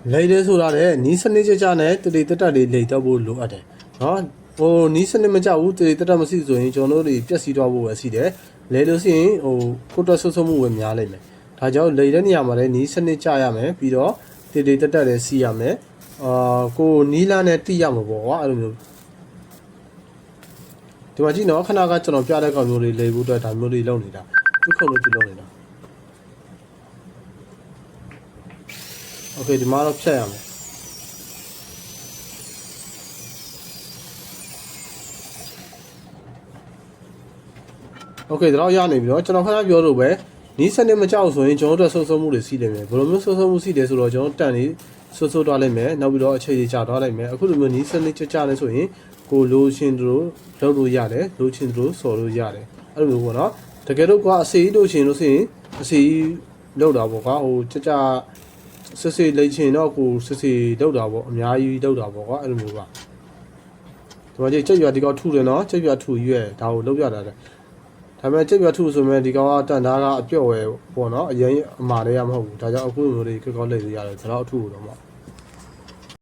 လိတ်လေးဆိုတာလည်းနီးစနစ်ကြကြနဲ့တတိတတက်လေးလိတ်တော့ဖို့လိုအပ်တယ်နော်ဟိုနီးစနစ်မကြဘူးတတိတတက်မရှိဆိုရင်ကျွန်တော်တို့တွေပြက်စီးတော့ဖို့ပဲရှိတယ်လဲလို့ရှိရင်ဟိုကိုတက်ဆွတ်မှုပဲများလိမ့်မယ်ဒါကြောင့်လိတ်တဲ့နေရာမှာလည်းနီးစနစ်ကြရမယ်ပြီးတော့တတိတတက်လည်းစီးရမယ်ကိုနီးလာနဲ့တိရမှာပေါ့ကွာအဲ့လိုမျိုးဒီမှာကြည့်နော်ခဏကကျွန်တော်ပြတဲ့ကောင်မျိုးတွေလိတ်ဖို့အတွက်ဒါမျိုးတွေလုပ်နေတာသူ့ခုံလို့ကြည့်လုပ်နေတာโอเคဒီမှာတော့ဖြတ်ရမယ်โอเคတော့ရနေပြီเนาะကျွန်တော်ခဏပြောလို့ပဲနီးစနစ်မကြောက်ဆိုရင်ကျွန်တော်တို့ဆွတ်မှုတွေစီးနေမယ်ဘယ်လိုမျိုးဆွတ်မှုစီးတယ်ဆိုတော့ကျွန်တော်တန်နေဆွတ်သွားလိုက်မယ်နောက်ပြီးတော့အခြေချသွားလိုက်မယ်အခုလိုမျိုးနီးစနစ်ကြနေဆိုရင်ကိုလိုချင်တို့လုပ်လို့ရတယ်လိုချင်တို့စော်လို့ရတယ်အဲ့လိုမျိုးပေါ့เนาะတကယ်တော့ကွာအစီတို့ရှင်လို့ဆိုရင်အစီလောက်တာပေါ့ကွာဟိုကြစစ်စစ်လိမ့်ချင်တော့ကိုစစ်စစ်လောက်တာပေါ့အများကြီးလောက်တာပေါ့ကွာအဲ့လိုမျိုးပါဒီမှာကြည့်ကြက်ရွာဒီကောင်ထုတယ်နော်ကြက်ရွာထုရွဲ့ဒါကိုလောက်ရတာလေဒါပေမဲ့ကြက်ရွာထုဆိုမဲ့ဒီကောင်ကတန်သားကအပြော့ဝဲပေါ့နော်အရင်အမားလေးရမဟုတ်ဘူးဒါကြောင့်အခုလိုမျိုးတွေကောက်လိမ့်လို့ရတယ်ဒါတော့အထုလို့တော့မဟုတ်